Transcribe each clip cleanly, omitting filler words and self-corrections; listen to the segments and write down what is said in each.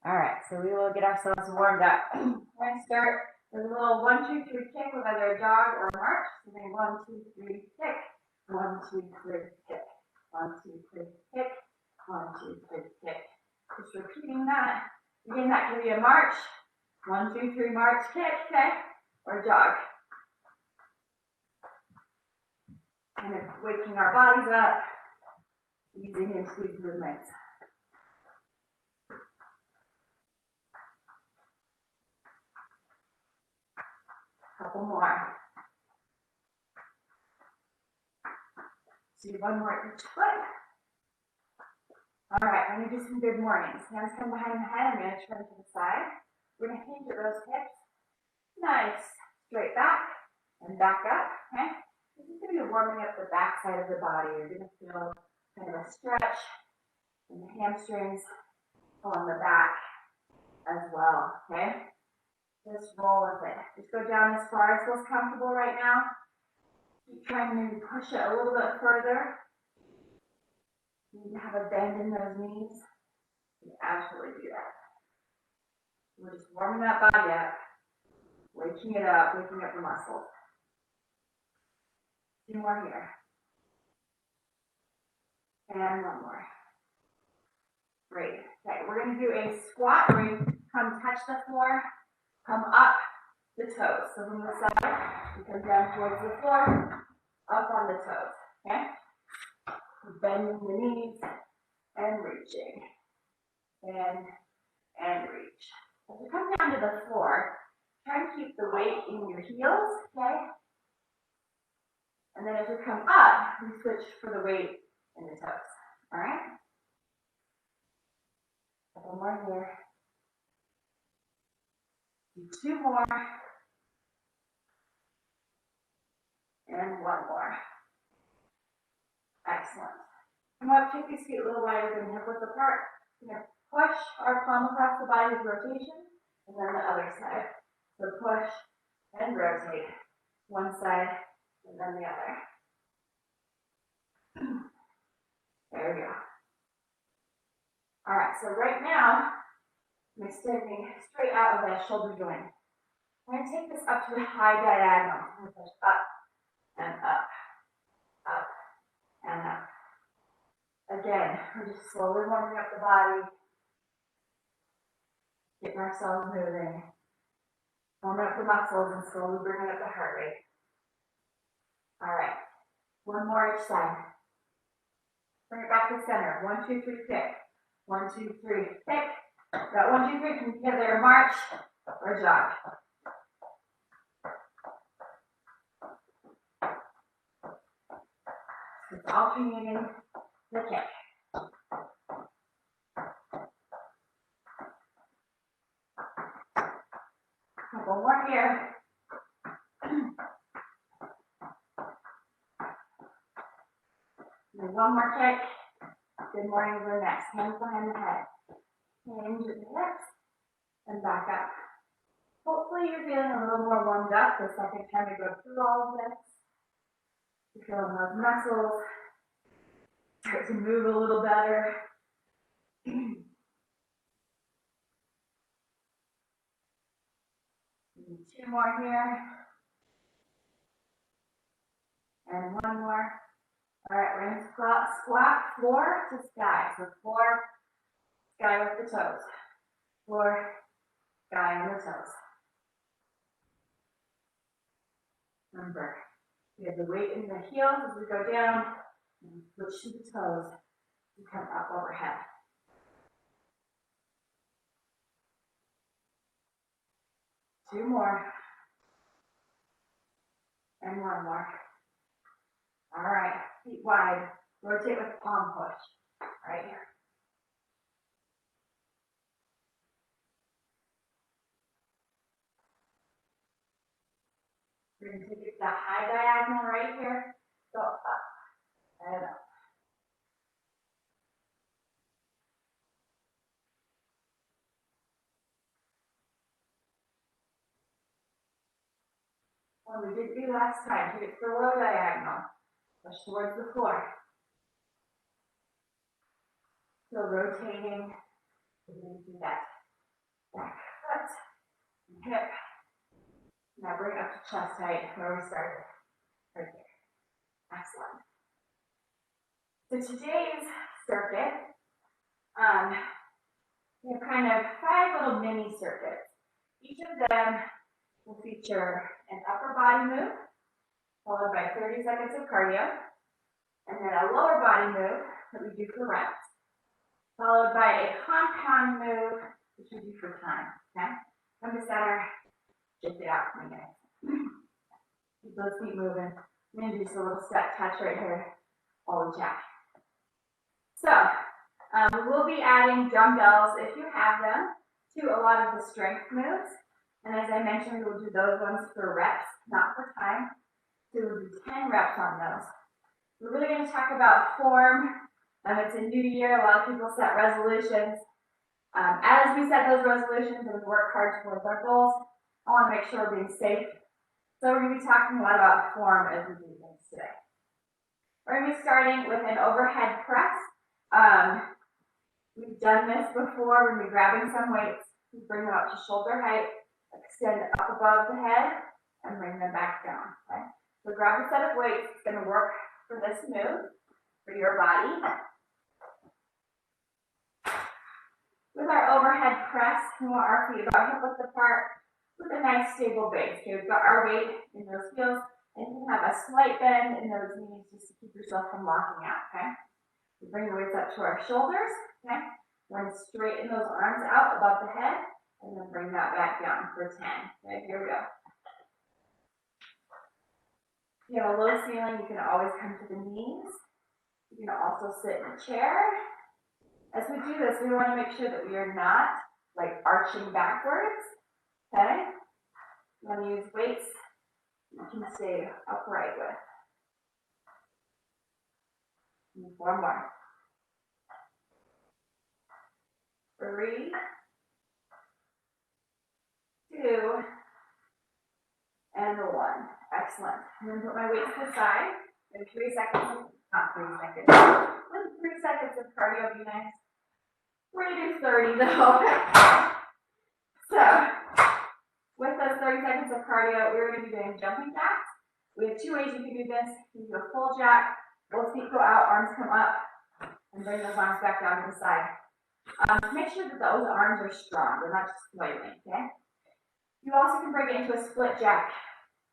All right, so we will get ourselves warmed up. We're going to start with a little 1, 2, 3 kick with either a jog or a march. So then 1, 2, 3 kick. 1, 2, 3 kick. 1, 2, 3 kick. 1, 2, 3 kick. Just repeating that. Again, that can be a march. 1, 2, 3 march kick, okay? Or jog. Kind of waking our bodies up, using into these movements. Couple more. Do one more each foot. All right, I'm going to do some good mornings. Hands come behind the head. I'm going to turn to the side. We're going to hinge at those hips. Nice. Straight back and back up. Okay. This is going to be warming up the back side of the body. You're going to feel kind of a stretch in the hamstrings along the back as well. Okay. Just roll with it. Just go down as far as feels comfortable right now. Keep trying to maybe push it a little bit further. You need to have a bend in those knees. You can absolutely do that. We're just warming that body up, waking it up, waking up the muscles. 2 more here. And 1 more. Great. Okay, we're going to do a squat where we come touch the floor, come up the toes. So from the side, we come down towards the floor, up on the toes. Okay? Bending the knees and reaching. And reach. As you come down to the floor, try and keep the weight in your heels, okay? And then as you come up, we switch for the weight in the toes. All right? Couple more here. Do 2 more. And 1 more. Excellent. Come up, take these feet a little wider than hip width apart. We're going to push our palm across the body with rotation, and then the other side. So push and rotate. One side, and then the other. There we go. All right, so right now, I'm extending straight out of that shoulder joint. I'm going to take this up to a high diagonal. I'm going to push up and up, up and up. Again, we're just slowly warming up the body, getting ourselves moving, warming up the muscles and slowly bringing up the heart rate. All right, 1 more each side. Bring it back to center. 1, 2, 3, kick. 1, 2, 3, kick. That 1, 2, 3 can be either a march or a jog. It's alternating the kick. Couple more here. And 1 more kick. Good morning over the next. Hands behind the head. Hinge at the hips and back up. Hopefully you're feeling a little more warmed up the second time we go through all of this. You're feeling those muscles start to move a little better. 2 more here. And 1 more. All right, we're going to squat floor to sky. So floor, sky with the toes. Floor, sky on the toes. Remember, we have the weight in the heels as we go down, and switch to the toes and come up overhead. Two more. And 1 more. All right, feet wide. Rotate with palm push. Right here. We're going to take it to that high diagonal right here. Go up and up. What we did do last time, take it to the low diagonal. Push towards the floor. Still rotating. We're going to do that. back foot, hip. Now bring up to chest height where we started, right there. Excellent. So today's circuit, we have kind of 5 little mini circuits. Each of them will feature an upper body move, followed by 30 seconds of cardio, and then a lower body move that we do for reps, followed by a compound move, which we do for time, okay? Come to center, shift it out for me, guys. Keep those feet moving. I'm gonna do just a little step touch right here, all the jack. So, we will be adding dumbbells, if you have them, to a lot of the strength moves. And as I mentioned, we will do those ones for reps, not for time. So we'll do 10 reps on those. We're really going to talk about form. It's a new year. A lot of people set resolutions. As we set those resolutions and we work hard towards our goals, I want to make sure we're being safe. So we're going to be talking a lot about form as we do things today. We're going to be starting with an overhead press. We've done this before. We're going to be grabbing some weights. We bring them up to shoulder height, extend up above the head, and bring them back down. Okay? So grab a set of weights. It's going to work for this move, for your body. With our overhead press, we want our feet about hip width apart with a nice stable base. Okay, we've got our weight in those heels, and you can have a slight bend in those knees just to keep yourself from locking out. Okay? We bring the weights up to our shoulders. Okay? We're going to straighten those arms out above the head, and then bring that back down for 10. Okay, here we go. If you have a low ceiling, you can always come to the knees. You can also sit in a chair. As we do this, we want to make sure that we are not like arching backwards. Okay? You want to use weights you can stay upright with. And 1 more. 3, 2, and 1. Excellent. I'm going to put my weights to the side. In 3 seconds, not 3 seconds. 3 seconds of cardio would be nice. We're going to do 30 though. So, with those 30 seconds of cardio, we're going to be doing jumping jacks. We have 2 ways you can do this. You can do a full jack, both feet go out, arms come up, and bring those arms back down to the side. Make sure that those arms are strong, they're not just flailing, okay? You also can bring it into a split jack,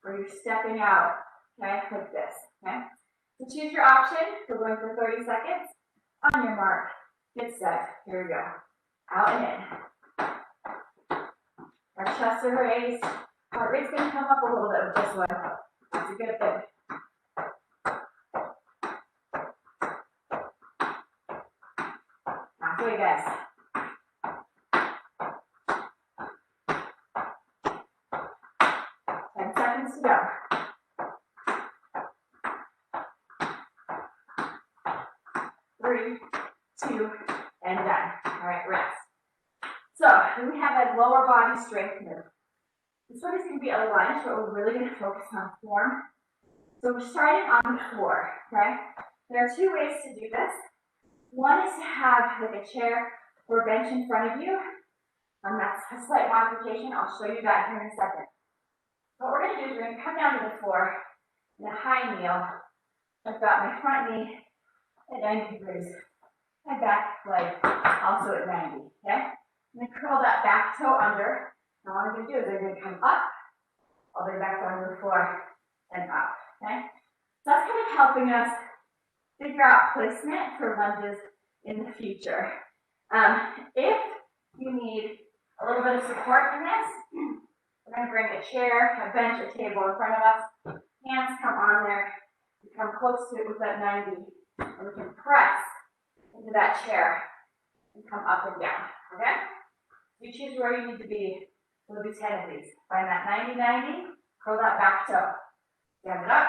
where you're stepping out, okay, like this, okay? So choose your option. We're going for 30 seconds. On your mark, get set. Here we go. Out and in. Our chests are raised. Heart rate's going to come up a little bit with this one. That's a good thing. Halfway, guys. 10 seconds to go. 3, 2, and done. All right, rest. So we have a lower body strength move. This one is going to be a lunge, but we're really going to focus on form. So we're starting on the floor, okay? There are 2 ways to do this. One is to have like a chair or a bench in front of you. That's a slight modification. I'll show you that here in a second. What we're going to do is we're going to come down to the floor in a high kneel. I've got my front knee at 90 degrees. My back leg also at 90, okay? I'm going to curl that back toe under. Now what I'm going to do is I'm going to come up, all the way back down to the floor, and up, okay? So that's kind of helping us figure out placement for lunges in the future. If you need a little bit of support in this, we're going to bring a chair, a bench, a table in front of us. Hands come on there. We come close to it with that 90, and we can press into that chair and come up and down, okay? You choose where you need to be. We'll do 10 of these. Find that 90-90, curl that back toe. Stand it up,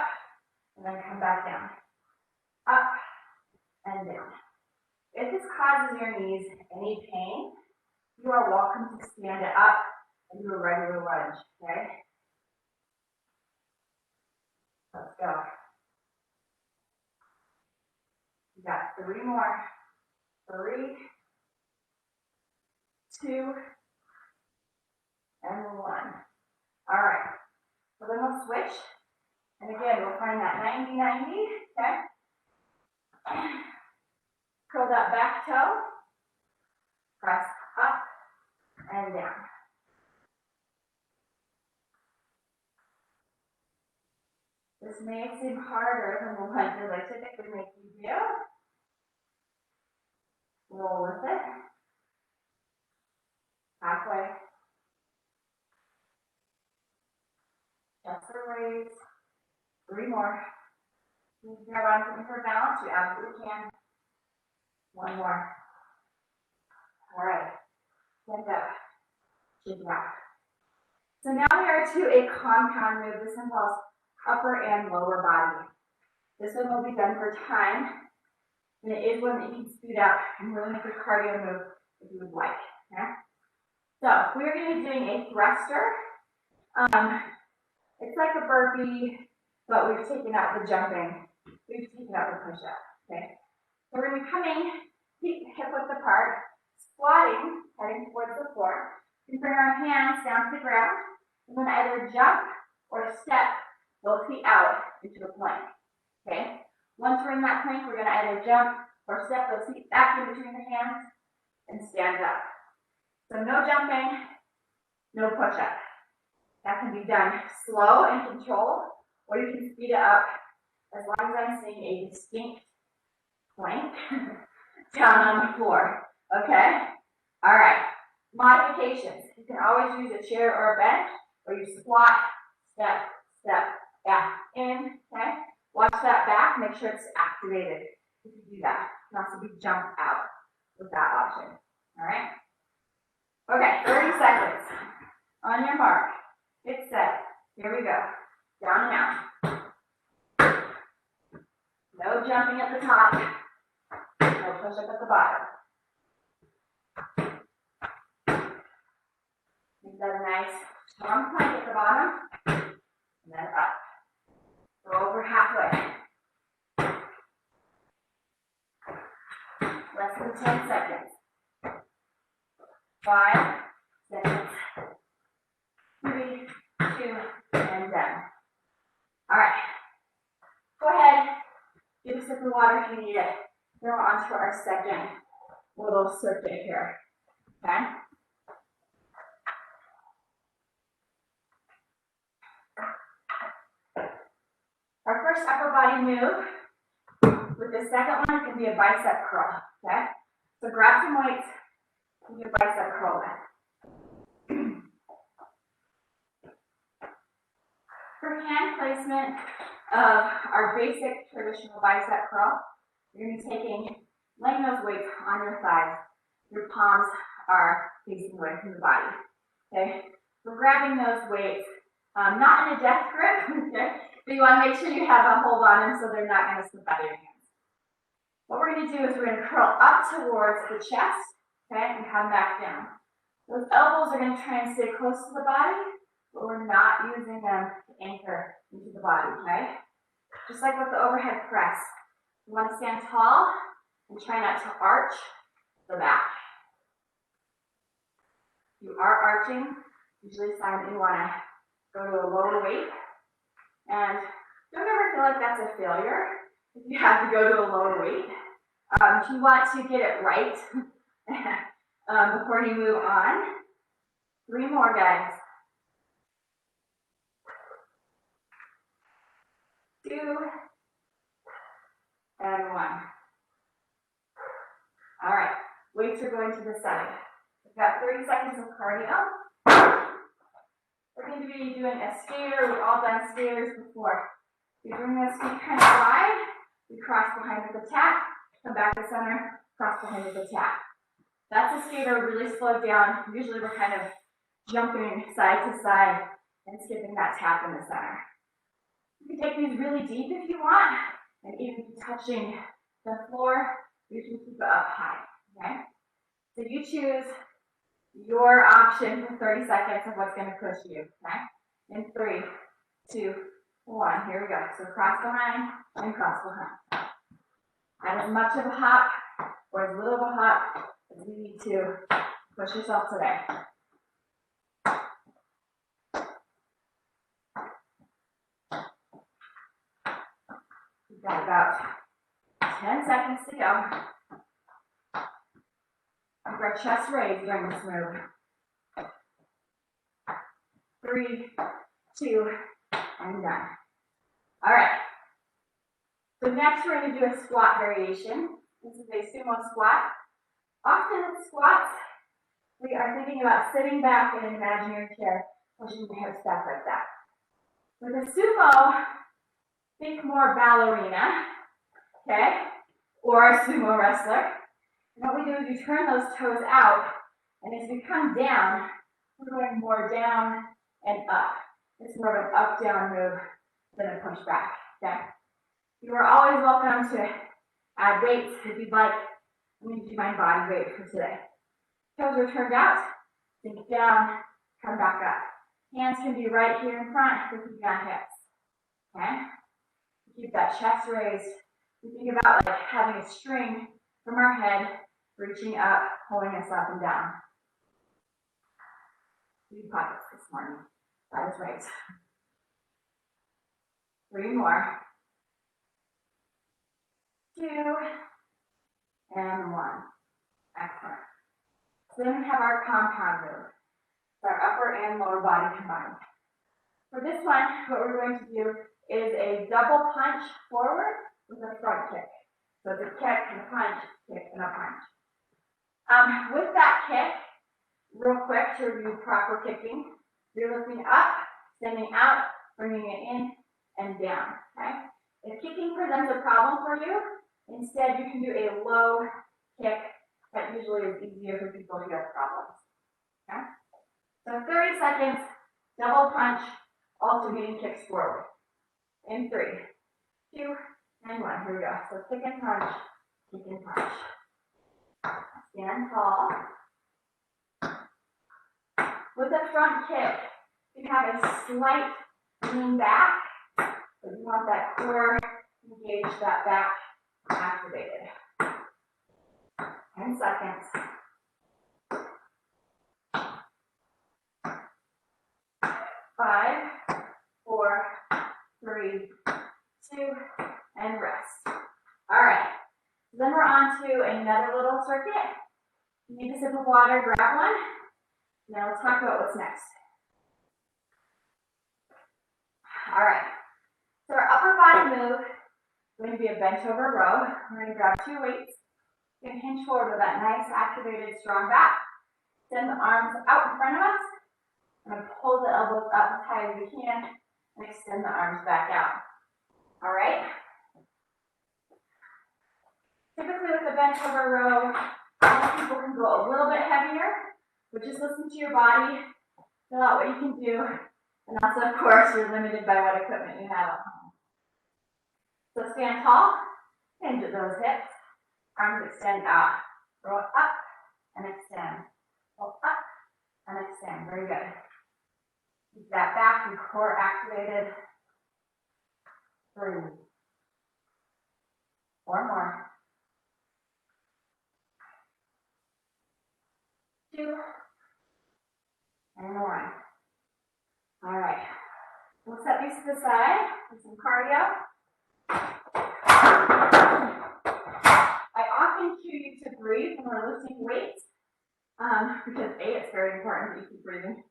and then come back down. Up and down. If this causes your knees any pain, you are welcome to stand it up and do a regular lunge, okay? Let's go. We got 3 more. 3, 2, then we'll switch. And again, we'll find that 90-90, okay? Curl that back toe. Press up and down. This may seem harder than the ones that I typically make you do. Roll with it. Halfway. Just raise. 3 more. You can grab on something for balance. You absolutely can. 1 more. All right. Stand up. Shake it out. So now we are to a compound move. This involves upper and lower body. This one will be done for time. And it is one that you can speed up and really make a cardio move if you would like. Okay? So we're going to be doing a thruster. It's like a burpee, but we've taken out the jumping. We've taken out the push-up. Okay? So we're going to be coming hip width apart, squatting, heading towards the floor. We bring our hands down to the ground, and then either jump or step both feet out into a plank. Okay? Once we're in that plank, we're going to either jump or step those feet back in between the hands and stand up. So no jumping, no push-up. That can be done slow and controlled, or you can speed it up as long as I'm seeing a distinct plank down on the floor. Okay? All right. Modifications. You can always use a chair or a bench, or you squat, step, back, in. Okay? Watch that back. Make sure it's activated if you do that. You can also be jumped out with that option. All right? Okay, 30 seconds. On your mark. Get set. Here we go. Down and out. No jumping at the top. No push up at the bottom. Make that a nice strong plank at the bottom. And then up. Go over halfway. Less than 10 seconds. 5 seconds. 3, 2, and done. All right. Go ahead. Get a sip of water if you need it. Then we're on to our second little circuit here. Okay? Our first upper body move with the second one can be a bicep curl. Okay? So grab some weights and do a bicep curl with. For hand placement of our basic traditional bicep curl, you're going to be laying those weights on your thighs. Your palms are facing away from the body. Okay? We're grabbing those weights, not in a death grip, okay? But you want to make sure you have a hold on them so they're not going to slip out of your hands. What we're going to do is we're going to curl up towards the chest, okay, and come back down. Those elbows are going to try and stay close to the body, but we're not using them to anchor into the body, okay? Just like with the overhead press. You want to stand tall and try not to arch the back. If you are arching, usually a sign that you want to go to a lower weight. And don't ever feel like that's a failure if you have to go to a lower weight. If you want to get it right before you move on, 3 more, guys. 2 and 1. All right, weights are going to the side. We've got 30 seconds of cardio. We're going to be doing a skater. We've all done skaters before. We bring those feet kind of wide. We cross behind with the tap. Come back to center. Cross behind with the tap. That's a skater really slowed down. Usually we're kind of jumping side to side and skipping that tap in the center. You can take these really deep if you want, and even be touching the floor. You can keep it up high. Okay? So you choose your option for 30 seconds of what's going to push you. Okay? In 3, 2, 1. Here we go. So cross behind and cross behind. Add as much of a hop or as little of a hop as you need to push yourself today. We've got about 10 seconds to go. Keep our chest raised during this move. 3, 2, and done. All right. So next we're going to do a squat variation. This is a sumo squat. Often with squats, we are thinking about sitting back in an imaginary chair, pushing the hips back like that. With a sumo, think more ballerina, okay? Or a sumo wrestler. And what we do is we turn those toes out, and as we come down, we're going more down and up. It's more of an up-down move than a push back, okay? You are always welcome to add weights if you'd like. I'm going to do my body weight for today. Toes are turned out, sink down, come back up. Hands can be right here in front, looking down hips, okay? Keep that chest raised. We think about like having a string from our head, reaching up, pulling us up and down. Deep pockets this morning. That is right. 3 more. 2, and 1. Excellent. So then we have our compound move. Our upper and lower body combined. For this one, what we're going to do is a double punch forward with a front kick. So it's a kick and a punch, kick and a punch. With that kick, real quick to review proper kicking, you're lifting up, extending out, bringing it in and down, okay? If kicking presents a problem for you, instead you can do a low kick. That usually is easier for people who have problems, okay? So 30 seconds, double punch, alternating kicks forward. In 3, 2, and 1. Here we go. So kick and punch, kick and punch. Stand tall. With the front kick, you have a slight lean back, but you want that core engaged, that back activated. 10 seconds. 5, 4, 3, 2, and rest. All right. Then we're on to another little circuit. You need a sip of water, grab one. Now let's talk about what's next. All right. So our upper body move is going to be a bench over row. We're going to grab 2 weights. You're going to hinge forward with that nice activated strong back. Send the arms out in front of us. I'm going to pull the elbows up as high as we can and extend the arms back out. All right. Typically with the bench over row, most people can go a little bit heavier, but just listen to your body, fill out what you can do, and also, of course, you're limited by what equipment you have at home. So stand tall, hinge at those hips, arms extend out, roll up and extend, roll up and extend. Very good. Keep that back and core activated. 3, 4 more. 2, and 1. All right. We'll set these to the side for some cardio. I often cue you to breathe when we're lifting weights because A, it's very important that you keep breathing,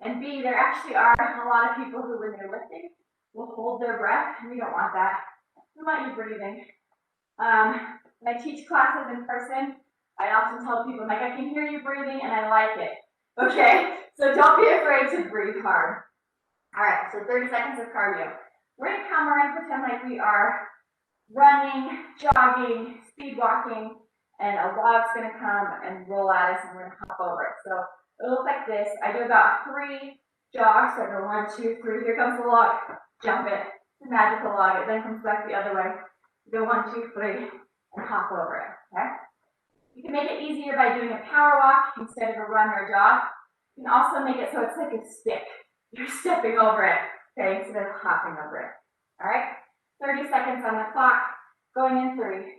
and B, there actually are a lot of people who, when they're lifting, will hold their breath, and we don't want that. We want you breathing. When I teach classes in person, I often tell people, like, I can hear you breathing and I like it. Okay, so don't be afraid to breathe hard. All right, so 30 seconds of cardio. We're going to come around and pretend like we are running, jogging, speed walking, and a log's going to come and roll at us and we're going to hop over it. So it'll look like this. I do about 3 jogs. So I go 1, 2, 3. Here comes the log. Jump it. It's a magical log. It then comes back the other way. Go 1, 2, 3, and hop over it. Okay? You can make it easier by doing a power walk instead of a run or a jog. You can also make it so it's like a stick. You're stepping over it, okay, instead of hopping over it. All right? 30 seconds on the clock. Going in 3,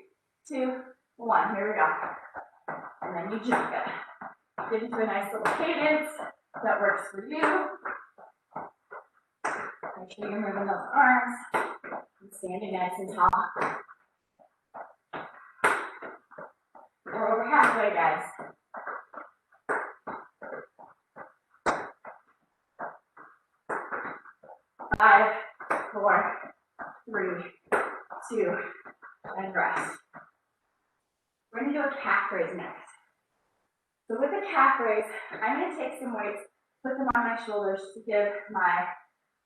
2, 1. Here we go. And then you jump it. Get into a nice little cadence that works for you. Make sure you're moving those arms. standing nice and tall. We're over halfway, guys. 5, 4, 3, 2, and rest. We're going to do a calf raise next. So with the calf raise, I'm going to take some weights, put them on my shoulders to give my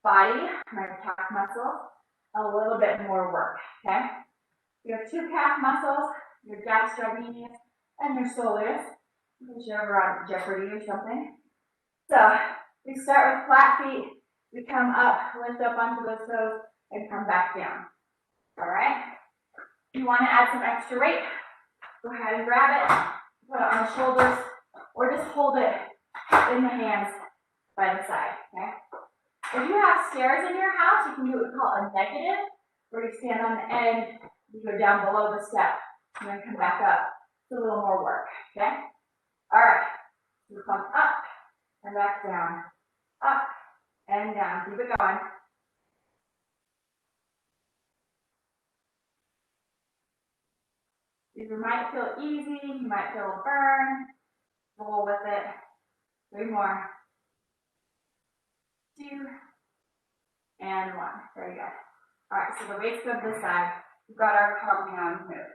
body, my calf muscles, a little bit more work, okay? You have 2 calf muscles, your gastrocnemius and your soleus, because you're ever on Jeopardy or something. So we start with flat feet, we come up, lift up onto those toes, and come back down. All right? If you want to add some extra weight, go ahead and grab it, put it on the shoulders, or just hold it in the hands by the side, okay? If you have stairs in your house, you can do what we call a negative, where you stand on the end, you go down below the step, and then come back up. It's a little more work, okay? All right, you come up and back down, up and down. Keep it going. These might feel easy, you might feel a burn. Roll with it. 3 more. 2 and 1. There you go. All right, so the weights go to the side. We've got our compound move.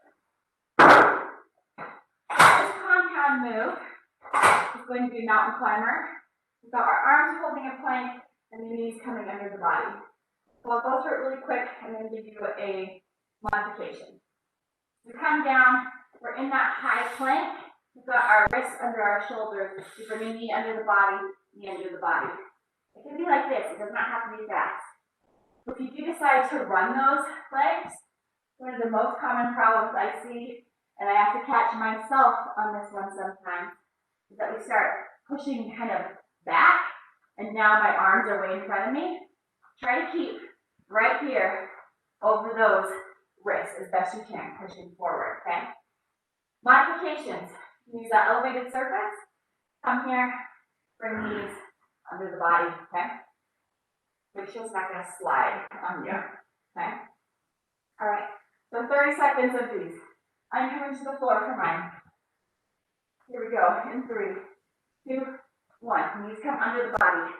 This compound move is going to be mountain climber. We've got our arms holding a plank and the knees coming under the body. So I'll go through it really quick and then give you a modification. We come down, we're in that high plank. We've got our wrists under our shoulders. We bring a knee under the body, knee under the body. It can be like this, it does not have to be fast. If you do decide to run those legs, one of the most common problems I see, and I have to catch myself on this one sometimes, is that we start pushing kind of back, and now my arms are way in front of me. Try to keep right here over those wrists as best you can, pushing forward, okay? Modifications. Use that elevated surface. Come here, bring knees under the body, okay? Make sure it's not going to slide on you, okay? All right, so 30 seconds of these. I'm coming to the floor for mine. Here we go, in 3, 2, 1. Knees come under the body,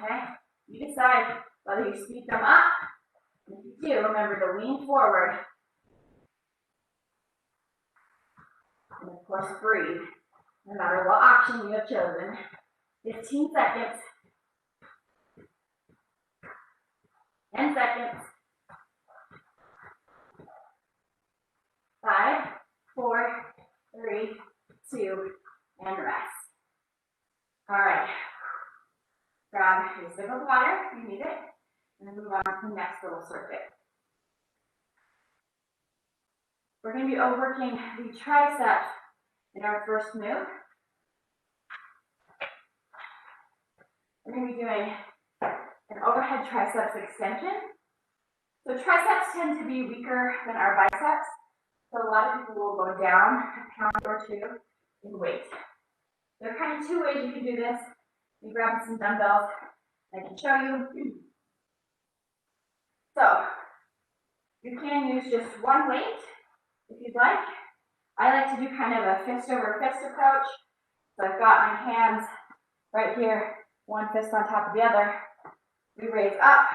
okay? You decide whether you speed them up. If you do, remember to lean forward. And of course, breathe, no matter what option you have chosen. 15 seconds. 10 seconds. 5, 4, 3, 2, and rest. All right. Grab a sip of water, you need it, and then move on to the next little circuit. We're going to be working the tricep in our first move. We're going to be doing an overhead triceps extension. So triceps tend to be weaker than our biceps. So a lot of people will go down a pound or 2 in weight. There are kind of 2 ways you can do this. You grab some dumbbells. I can show you. So you can use just one weight if you'd like. I like to do kind of a fist over fist approach. So I've got my hands right here, one fist on top of the other. We raise up,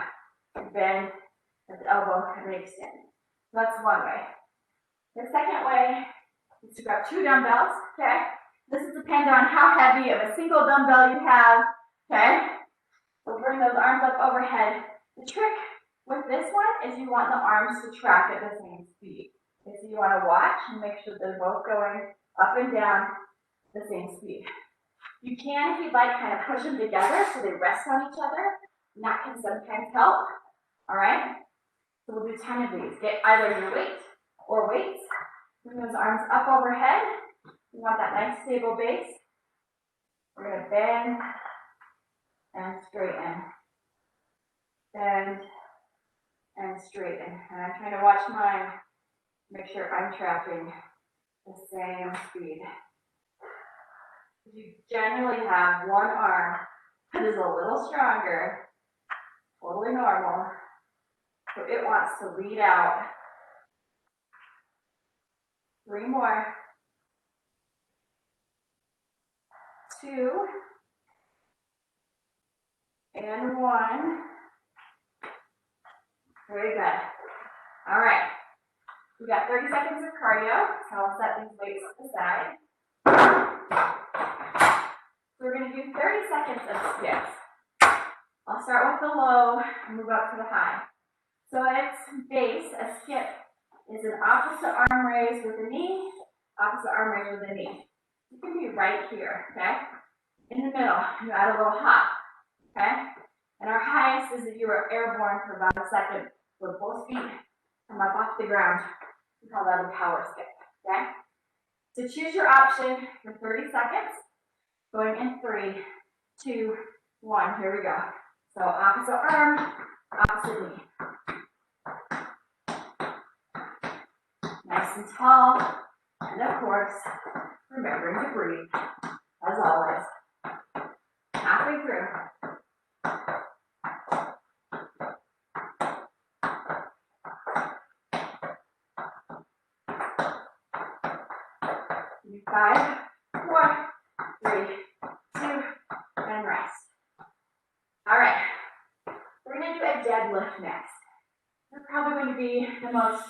bend at the elbow, and extend. So that's one way. The second way is to grab 2 dumbbells, okay? This will depend on how heavy of a single dumbbell you have, okay? We'll bring those arms up overhead. The trick with this one is you want the arms to track at the same speed. Okay, so you want to watch and make sure they're both going up and down the same speed. You can, if you'd like, kind of push them together so they rest on each other, and that can sometimes help, all right? So we'll do 10 of these. Get either your weight or weights. Bring those arms up overhead. You want that nice stable base. We're going to bend and straighten. Bend and straighten. And I'm trying to watch mine. Make sure I'm tracking the same speed. You generally have one arm that is a little stronger. Totally normal. So it wants to lead out. 3 more. 2. And 1. Very good. All right. We got 30 seconds of cardio, so I'll set these weights aside. We're going to do 30 seconds of skips. I'll start with the low and move up to the high. So at its base, a skip is an opposite arm raise with the knee, opposite arm raise with the knee. You can be right here, okay? In the middle, you add a little hop, okay? And our highest is if you were airborne for about a second with both feet come up off the ground. We call that a power skip, okay? So choose your option for 30 seconds. Going in 3, 2, 1. Here we go. So opposite arm, opposite knee. Nice and tall. And of course, remembering to breathe, as always. Halfway through. Give 5, 4, 3, 2, and rest. All right. We're going to do a deadlift next. This is probably going to be the most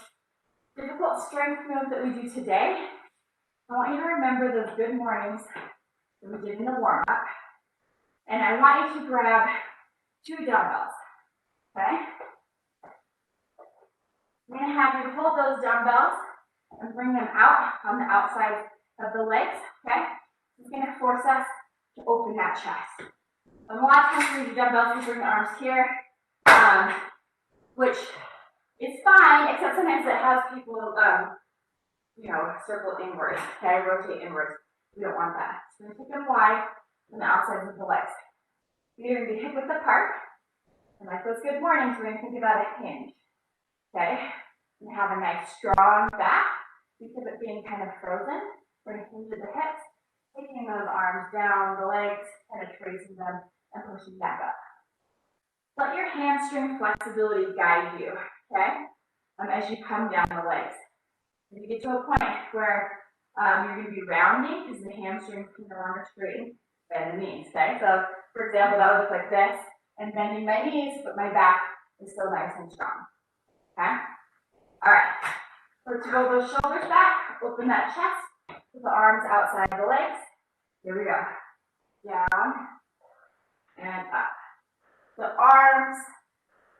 difficult strength move that we do today. I want you to remember those good mornings that we did in the warm-up. And I want you to grab 2 dumbbells, okay? I'm going to have you hold those dumbbells and bring them out on the outside of the legs, okay? It's going to force us to open that chest. And a lot of times when we do dumbbells, we bring the arms here, which is fine, except sometimes it has people, circle inwards, okay, rotate inwards. We don't want that. So we're going to take them wide on the outsides of the legs. You're going to be hip width apart, and like those good mornings, we're going to think about a hinge, okay? And have a nice strong back, because of it being kind of frozen. We're going to hinge at the hips, taking those arms down, the legs, kind of tracing them, and pushing back up. Let your hamstring flexibility guide you, okay, as you come down the legs. If you get to a point where you're going to be rounding, because the hamstrings can no longer straighten, bend the knees, okay? So, for example, that would look like this, and bending my knees, but my back is still nice and strong, okay? All right, let's roll those shoulders back, open that chest, with the arms outside the legs. Here we go. Down, and up. The arms,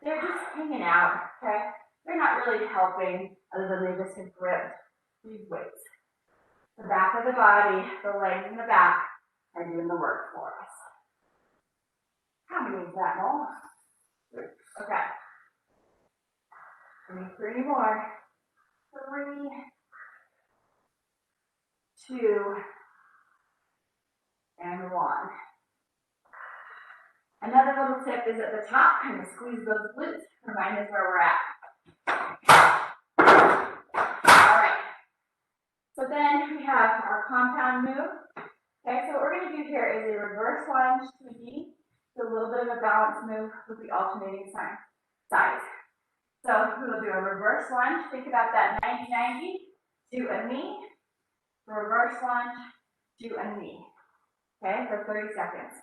they're just hanging out, okay? They're not really helping, other than they just have gripped these weights. The back of the body, the legs and the back are doing the work for us. How many is that, Mo? Okay. Give me 3 more. 3, 2, and 1. Another little tip is at the top, kind of squeeze those glutes. Remind us where we're at. All right. So then we have our compound move. Okay, so what we're going to do here is a reverse lunge to a knee. So a little bit of a balance move with the alternating sides. So we'll do a reverse lunge. Think about that 90-90 to a knee. Reverse lunge to a knee. Okay, for 30 seconds.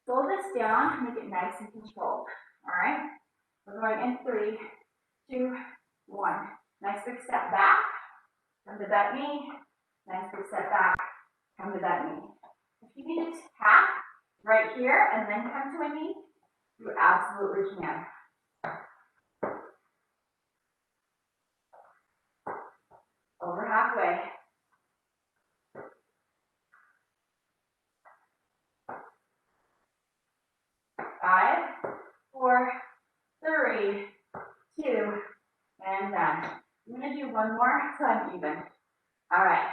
Slow this down, make it nice and controlled. All right, we're going in 3, 2, 1. Nice big step back. Come to that knee. Nice big step back. Come to that knee. If you need to tap right here and then come to a knee, you absolutely can. Over halfway. Five, 4, 3, 2, and done. I'm going to do one more so I'm even. All right.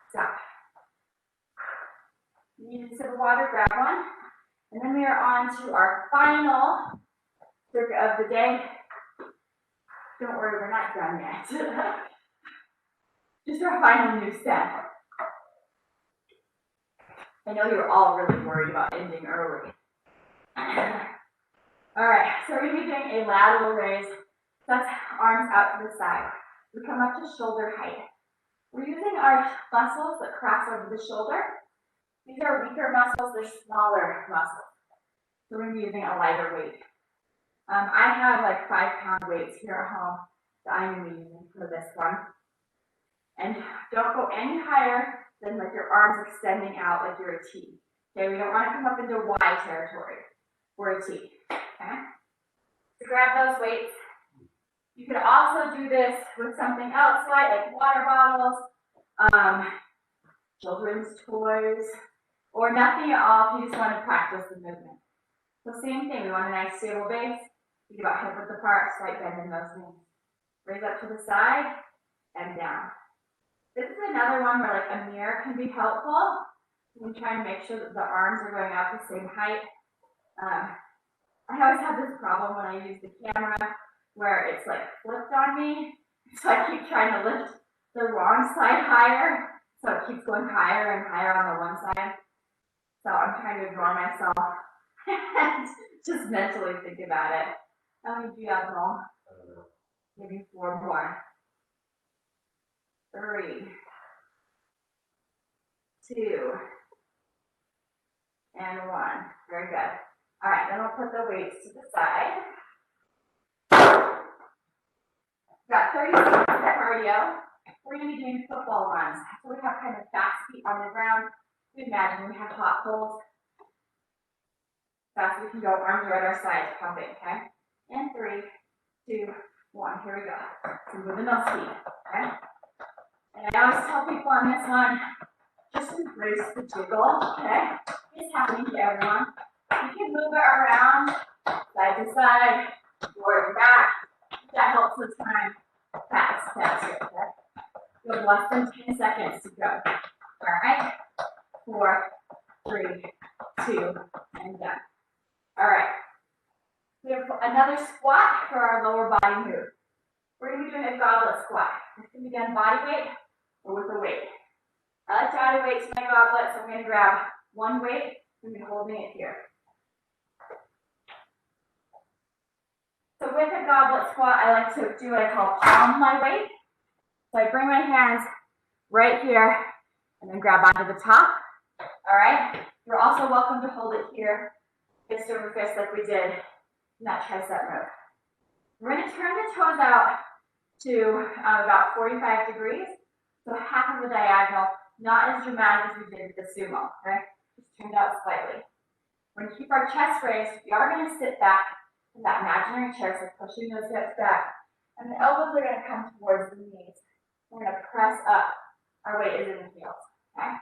Stop. You need a sip of water, grab one. And then we are on to our final circuit of the day. Don't worry, we're not done yet. Just our final new step. I know you're all really worried about ending early. All right, so we're gonna be doing a lateral raise. That's arms out to the side. We come up to shoulder height. We're using our muscles that cross over the shoulder. These are weaker muscles, they're smaller muscles. So we're gonna be using a lighter weight. I have like 5-pound weights here at home that I'm gonna be using for this one. And don't go any higher than like your arms extending out like you're a T. Okay, we don't want to come up into Y territory. We're a T. Okay? So grab those weights. You could also do this with something else light, like water bottles, children's toys, or nothing at all if you just want to practice the movement. So same thing, we want a nice stable base. Think about hip width apart, slight bend in those knees. Raise up to the side and down. This is another one where like a mirror can be helpful. You can try and make sure that the arms are going out the same height. I always have this problem when I use the camera where it's like flipped on me. So I keep trying to lift the wrong side higher. So it keeps going higher and higher on the one side. So I'm trying to draw myself and just mentally think about it. How many do you have, Noel? Maybe 4 more. 3, 2, and 1. Very good. All right, then we'll put the weights to the side. We've got 30 seconds of cardio. We're going to be doing football runs. So we have kind of fast feet on the ground. We imagine we have hot poles. Fast we can go, arms are at our sides, pumping, okay? And 3, 2, 1. Here we go. So moving those feet, okay? And I always tell people on this one, just embrace the jiggle, okay? It's happening to everyone. You can move it around, side to side, forward and back. That helps with time. Faster, okay? You have less than 10 seconds to go. All right? 4, 3, 2, and done. All right. We have another squat for our lower body move. We're going to be doing a goblet squat. This can be done body weight or with a weight. I like to add a weight to my goblet, so I'm going to grab one weight and be holding it here. So with a goblet squat, I like to do what I call palm my weight. So I bring my hands right here and then grab onto the top. All right. You're also welcome to hold it here, fist over fist like we did in that tricep move. We're going to turn the toes out to about 45 degrees. So half of the diagonal, not as dramatic as we did with the sumo, okay? Just turned out slightly. We're going to keep our chest raised. We are going to sit back in that imaginary chair, so pushing those hips back. And the elbows are going to come towards the knees. We're going to press up. Our weight is in the heels, okay?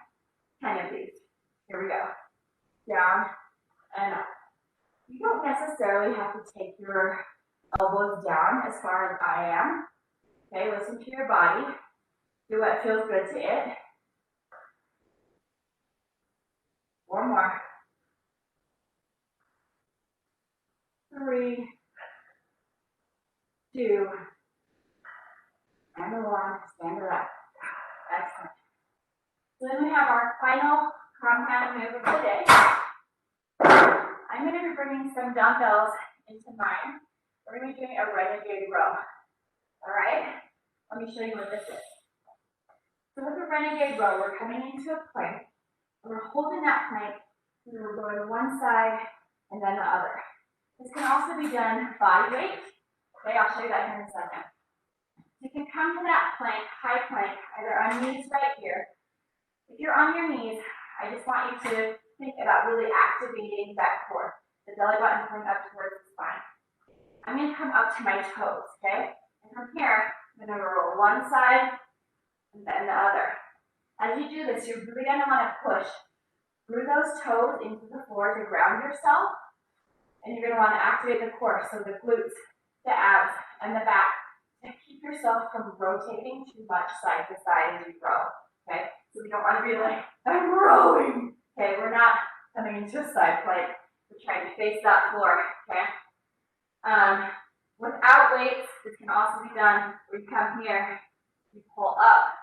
10 of these. Here we go. Down and up. You don't necessarily have to take your elbows down as far as I am. Okay, listen to your body. Do what feels good to it. 4 more. 3, 2, and 1. Stand it up. Excellent. So then we have our final compound move of the day. I'm going to be bringing some dumbbells into mine. We're going to be doing a renegade row. All right? Let me show you what this is. So with a renegade row, we're coming into a plank. And we're holding that plank, and we're going to one side and then the other. This can also be done body weight. Okay, I'll show you that here in a second. You can come to that plank, high plank, either on knees right here. If you're on your knees, I just want you to think about really activating that core. The belly button coming up towards the spine. I'm going to come up to my toes, okay? And from here, I'm going to roll one side and then the other. As you do this, you're really going to want to push through those toes into the floor to ground yourself. And you're going to want to activate the core, so the glutes, the abs, and the back, to keep yourself from rotating too much side to side as you grow, okay? So we don't want to be like, I'm rowing. Okay, we're not coming into a side plank. We're trying to face that floor, okay? Without weights, this can also be done where you come here, you pull up,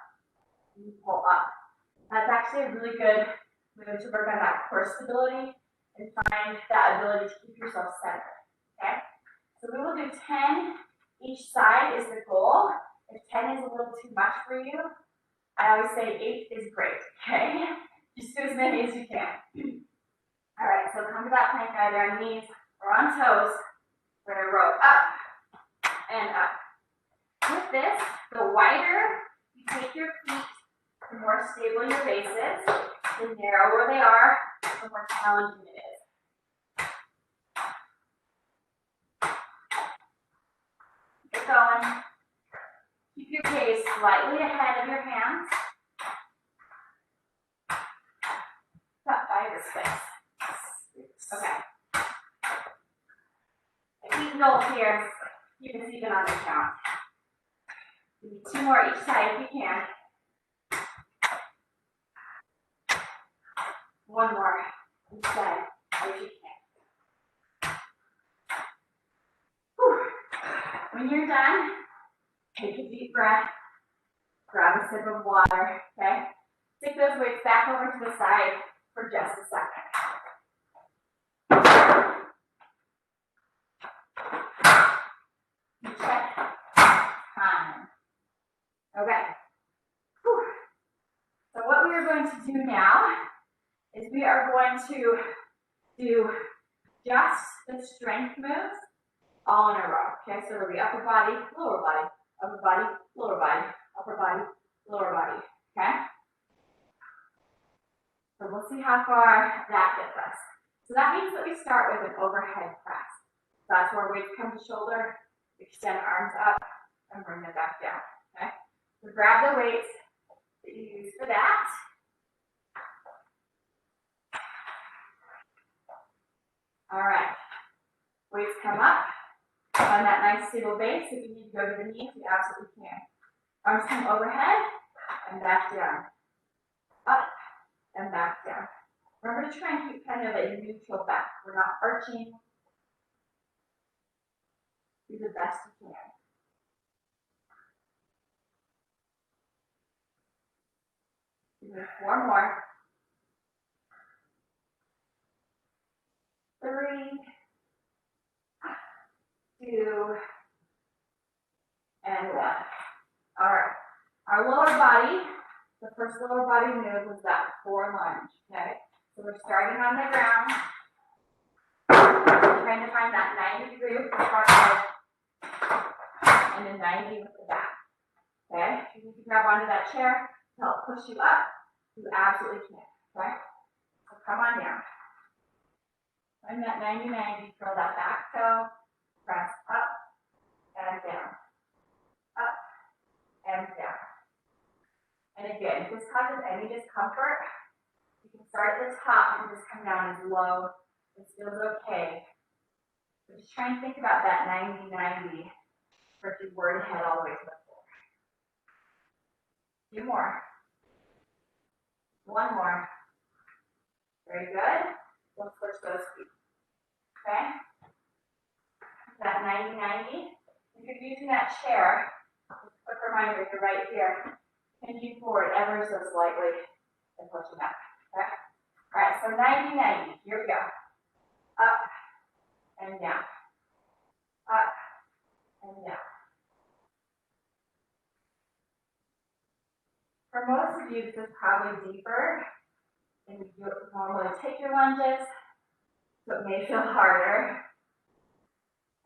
and you pull up. That's actually a really good move to work on that core stability and find that ability to keep yourself centered, okay? So we will do 10 each side is the goal. If 10 is a little too much for you, I always say 8 is great, okay? Just do as many as you can. All right, so come to that plank either on knees or on toes. We're gonna row up and up. With this, the wider you take your feet, the more stable your base is. The narrower they are, the more challenging it is. Keep going. Keep your gaze slightly ahead of your hands. About 5 or 6. Okay. Keep goals here. You can see them on the count. You need 2 more each side if you can. 1 more each side if you can. Whew. When you're done, take a deep breath. Grab a sip of water, okay? Take those weights back over to the side for just a second. Check time. Okay. Whew. So what we are going to do now is we are going to do just the strength moves all in a row. Okay, so it'll be upper body, lower body, upper body, lower body, upper body, lower body. Okay? So we'll see how far that gets us. So that means that we start with an overhead press. So that's where weights come to shoulder, extend arms up, and bring them back down. Okay? So grab the weights that you use for that. All right. Weights come up. On that nice stable base, if you need to go to the knees, you absolutely can. Arms come overhead and back down. Up and back down. Remember to try and keep kind of a neutral back. We're not arching. Do the best you can. Give me 4 more. 3, 2, and 1. All right. Our lower body, the first lower body move was that 4 lunge. Okay. So we're starting on the ground. We're trying to find that 90-degree with the front leg and a 90 with the back. Okay. If you need to grab onto that chair to help push you up, you absolutely can. Okay. So come on down. Find that 90-90, curl that back toe, press up and down, up and down. And again, if this causes any discomfort, you can start at the top and just come down as low. This feels okay. But just try and think about that 90-90 for if you were to head all the way to the floor. 2 more. 1 more. Very good. We'll switch those feet. Okay? That 90-90. If you're using that chair, just a quick reminder, you're right here. Hinging forward ever so slightly and pushing up. Okay? All right, so 90-90. Here we go. Up and down. Up and down. For most of you, this is probably deeper than you normally take your lunges, so it may feel harder.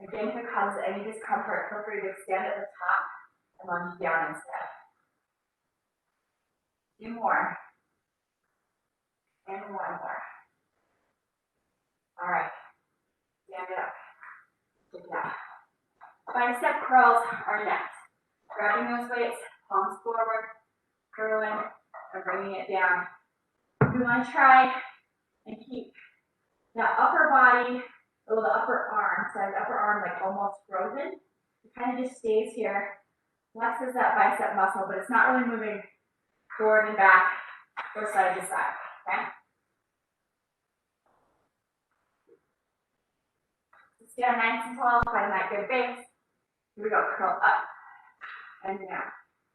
Again, if it causes any discomfort, feel free to extend at the top and lunge down instead. 2 more. And 1 more. All right. Stand it up. Take it out. Bicep curls are next. Grabbing those weights, palms forward, curling, and bringing it down. We want to try and keep that upper body, or the upper arm, so the upper arm like almost frozen. It kind of just stays here, flexes that bicep muscle, but it's not really moving forward and back or side to side, okay? So stand nice and tall, find that good base. Here we go, curl up and down.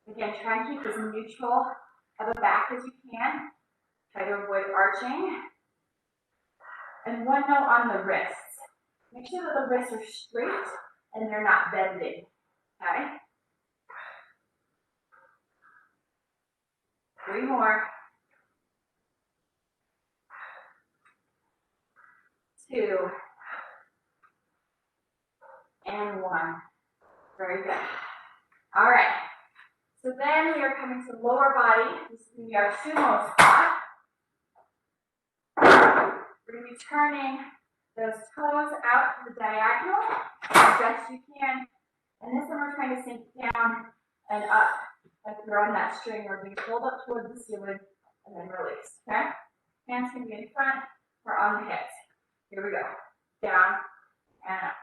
Again, try and keep as neutral of a back as you can. Try to avoid arching. And one note on the wrists. Make sure that the wrists are straight and they're not bending, okay? 3 more. 2, and 1. Very good. All right. So then we are coming to lower body. This is going to be our sumo squat. We're going to be turning those toes out to the diagonal as best you can. And this one we're trying to sink down and up. Like you're on that string, we're going to hold up towards the ceiling and then release. Okay? Hands can be in front or on the hips. Here we go. Down and up.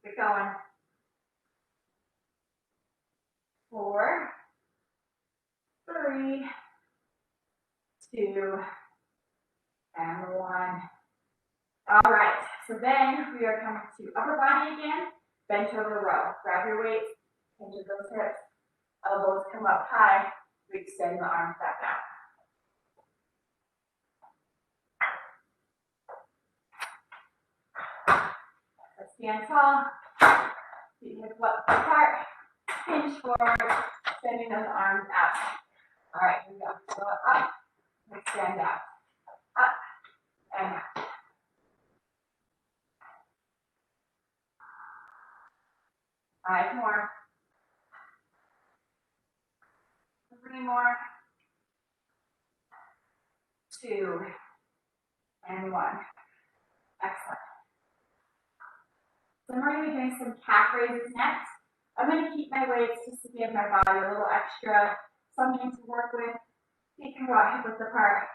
Keep it going. 4, 3, 2, and 1. All right, so then we are coming to upper body again, bench over row. Grab your weight, hinge at those hips, elbows come up high, we extend the arms back out. Let's stand tall, feet hip width apart, hinge forward, extending those arms out. All right, here we go. Go up, extend out, up, and out. 5 more. 3 more. 2, and 1. Excellent. So we're going to be doing some calf raises next. I'm going to keep my weights just to give my body a little extra something to work with. Feet can go out hip width apart.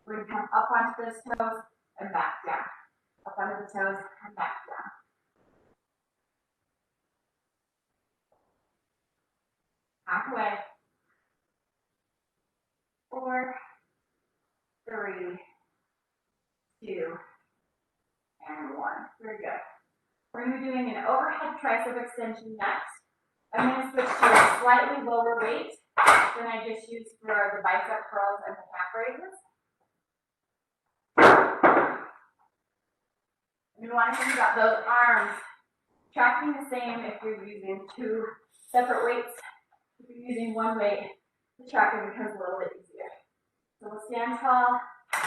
We're going to come up onto those toes and back down. Up onto the toes and back down. Halfway. 4, 3, 2, and 1. Very good. We're going to be doing an overhead tricep extension next. I'm going to switch to a slightly lower weight than I just used for the bicep curls and the calf raises. You want to think about those arms tracking the same if you're using 2 separate weights. If you're using 1 weight, the tracking becomes a little bit easier. So we'll stand tall,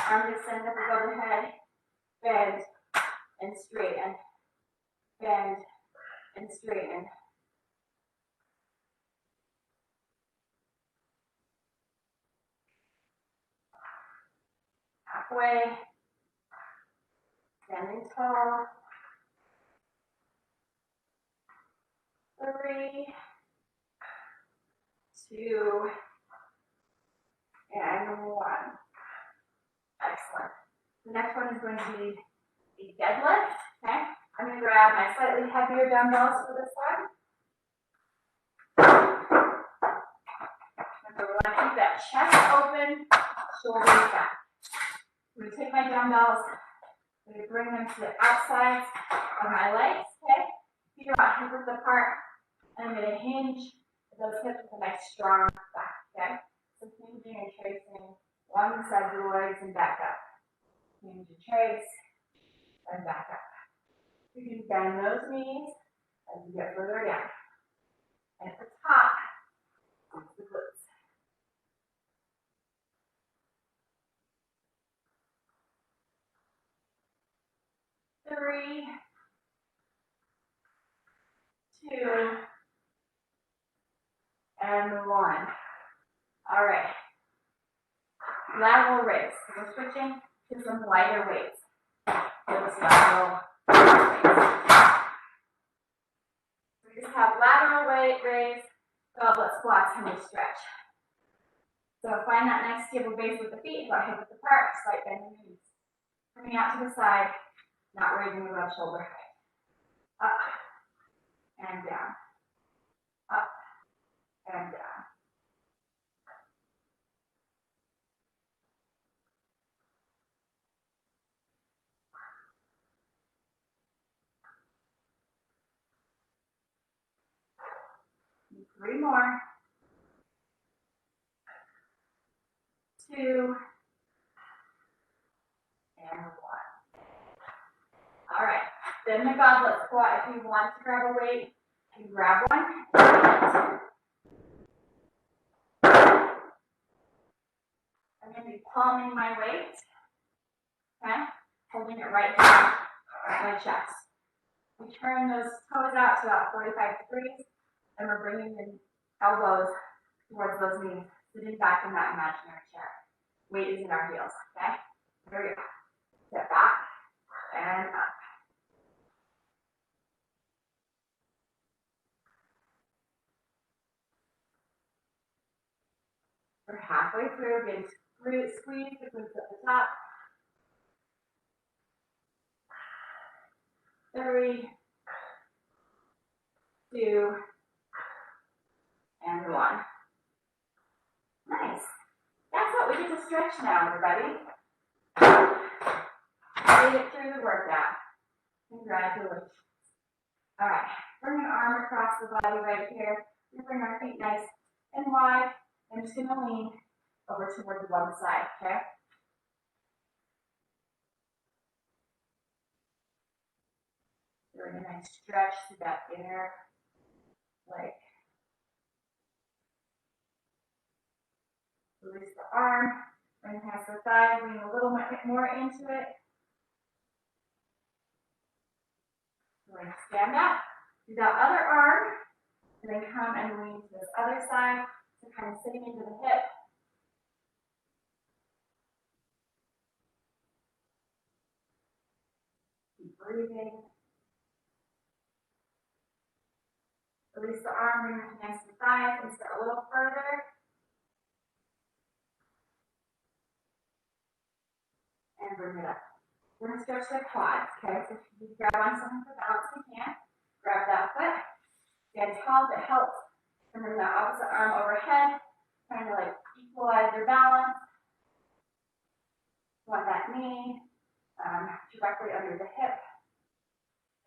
arms extended up above the head, bend and straighten, bend and straighten. Halfway, standing tall. 3, 2, and 1. Excellent. The next one is going to be a deadlift. Okay, I'm going to grab my slightly heavier dumbbells for this one. Remember, we want to keep that chest open, shoulders back. I'm going to take my dumbbells, I'm going to bring them to the outsides of my legs. Okay, feet are about hip width apart, and I'm going to hinge those hips with a nice strong back. Okay, so hinging and tracing along the sides of the legs and back up. Hinge and trace and back up. You can bend those knees as you get further down. And at the top, it's the glutes. Three, 2, and 1. All right. Lateral raise. So we're switching to some lighter weights. Those lateral weights. We just have lateral weight raise, goblet squats, and we stretch. So find that nice stable base with the feet, about hip width apart, slight bend in the knees. Coming out to the side, not raising above shoulder height. Up and down. Up and down. And 3 more. 2, Then the goblet squat. If you want to grab a weight, you grab one. I'm going to be palming my weight. Okay? Holding it right here at my chest. We turn those toes out to about 45 degrees, and we're bringing the elbows towards those knees, sitting back in that imaginary chair. Weight is in our heels, okay? Here we go. Step back and up. We're halfway through, again, squeeze the glutes at the top. 3, 2, and 1. Nice. That's what we get to stretch now, everybody. Made it through the workout. Congratulations. All right, bring an arm across the body right here. We bring our feet nice and wide. I'm just going to lean over toward one side, okay? Doing a nice stretch to that inner leg. Release the arm, bring hands to the thigh, lean a little bit more into it. We're going to stand up, do that other arm, and then come and lean to this other side, so kind of sitting into the hip. Keep breathing. Release the arm, bring your hands to the thighs, and sit a little further. And bring it up. We're going to stretch the quads, okay? So if you grab on something for balance, you can. Grab that foot. Stand tall. It helps to bring the opposite arm overhead, kind of like equalize your balance. Want that knee directly under the hip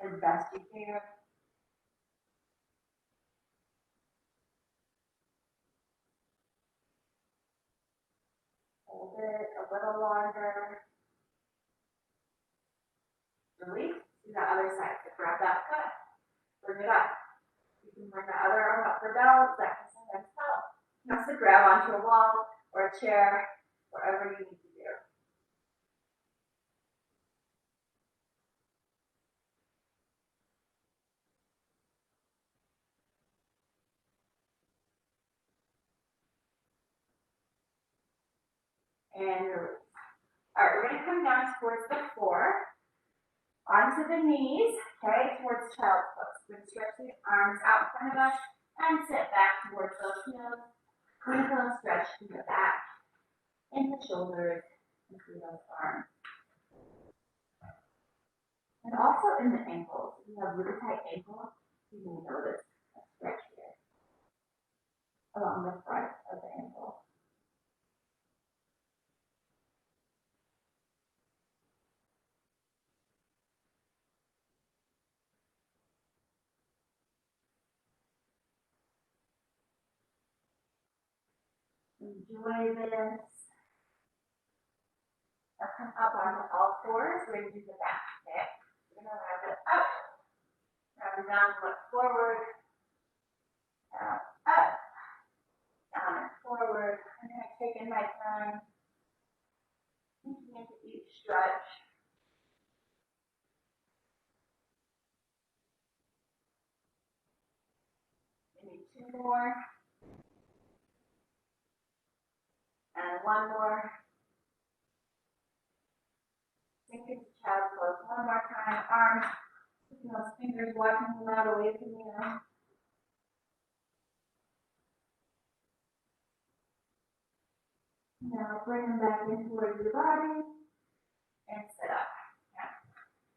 as best you can. Hold it a little longer. Release. Do the other side. So grab that foot. Bring it up. You can bring the other arm up for balance. That can sometimes help. You can also grab onto a wall or a chair, wherever you need to do. And release. All right, we're going to come down towards the floor, onto the knees, okay, towards child's pose. We're going to stretch the arms out in front of us and sit back towards those heels. We're going to feel a stretch in the back, in the shoulders, and through those arms. And also in the ankles. If you have really tight ankles, you may notice a stretch here along the front of the ankle. Enjoy this. Now come up onto all fours. We're going to do the back kick. We're going to round it up. Round it down, look forward. Down, up. Down and forward. I'm going to take in my time. Thinking into each stretch. Maybe 2 more. And 1 more. Sink into child's pose. 1 more time. Arms, keeping those fingers walking them out away from you. Now bring them back in towards your body and sit up. Yeah.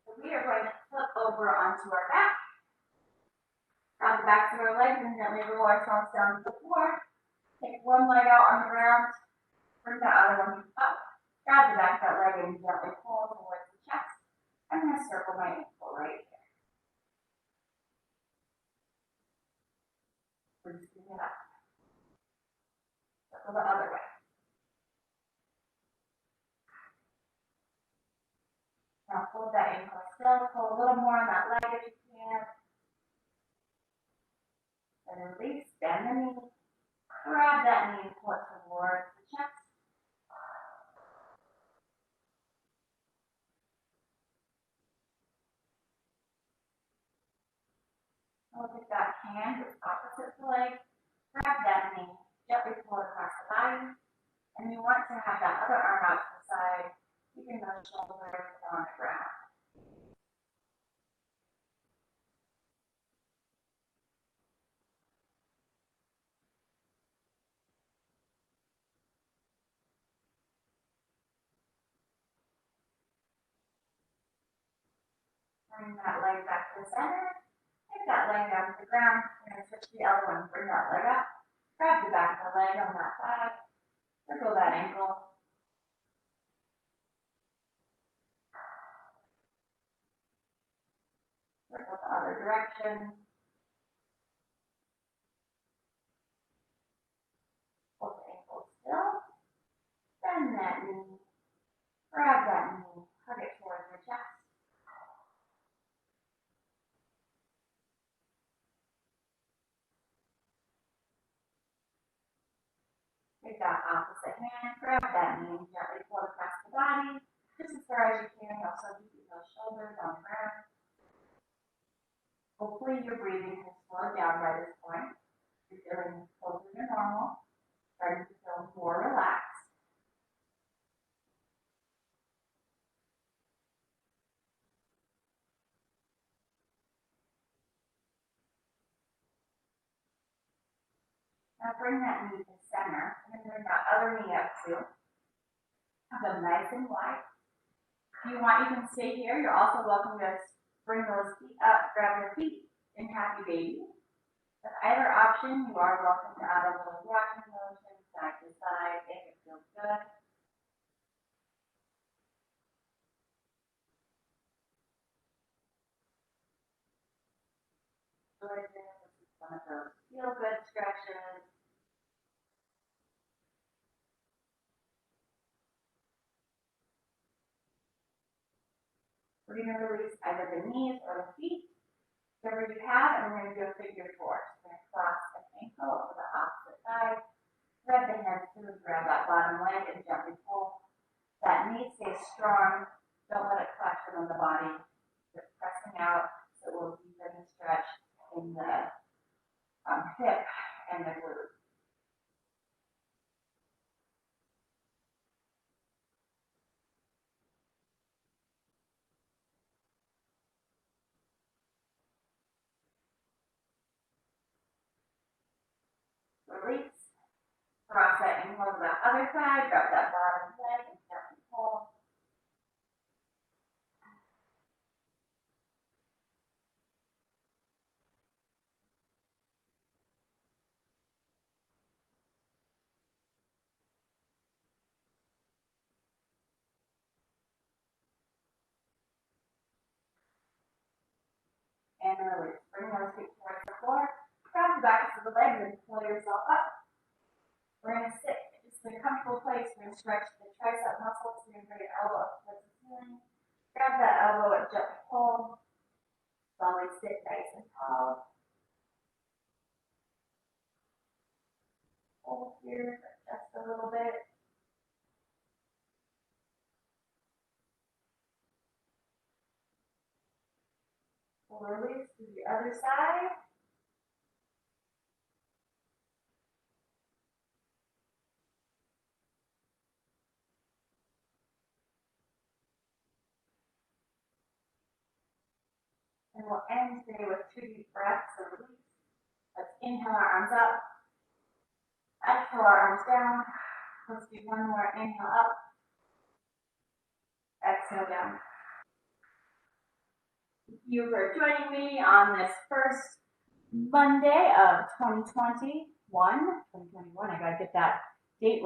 So we are going to flip over onto our back. Grab the backs of our legs and gently roll ourselves down to the floor. Take one leg out on the ground. Bring the other one up. Grab the back of that leg and gently pull towards the chest. I'm going to circle my ankle right here. We're just bring it up. Circle the other way. Now hold that ankle still. Pull a little more on that leg if you can. And release, bend the knee. Grab that knee and pull it towards the chest. Look at that hand, it's opposite the leg. Grab that knee, gently pull it across the body. And you want to have that other arm out to the side, keeping those shoulders on the ground. Bring that leg back to the center. Take that leg down to the ground. We're going to switch to the other one. Bring that leg up. Grab the back of the leg on that side. Circle that ankle. Circle the other direction. Hold the ankle still. Bend that knee. Grab that knee. Hug it towards your chest. Take that opposite hand, grab that knee, gently pull across the body, just as far as you can. Also keep those shoulders on the ground. Hopefully your breathing has slowed down by this point. You're feeling closer to normal, starting to feel more relaxed. Now bring that knee to center, and then bring that other knee up too. Have them nice and wide. If you want, you can stay here. You're also welcome to bring those feet up, grab your feet in happy baby. But either option, you are welcome to add a little rocking motion side to side if it feels good. This is one of those feel good stretches. We're going to release either the knees or the feet, whatever you have, and we're going to do a figure four. So we're going to cross an ankle over the opposite side, thread the hands through, grab that bottom leg, and gently pull. That knee stays strong. Don't let it flexion on the body. Just pressing out, so it will deepen the stretch in the hip and the glute. Release. Cross that ankle to the other side, grab that bottom leg, and gently pull. And release. Bring those feet towards the floor. Grab the backs of the legs and pull yourself up. We're going to sit just in a comfortable place. We're going to stretch the tricep muscles. We're going to bring your elbow up towards the ceiling. Grab that elbow and gently pull. Slowly sit nice and tall. Hold here for just a little bit. We'll release to the other side. And we'll end today with 2 deep breaths. So release. Let's inhale our arms up. Exhale our arms down. Let's do one more. Inhale up. Exhale down. Thank you for joining me on this first Monday of 2021. I gotta get that date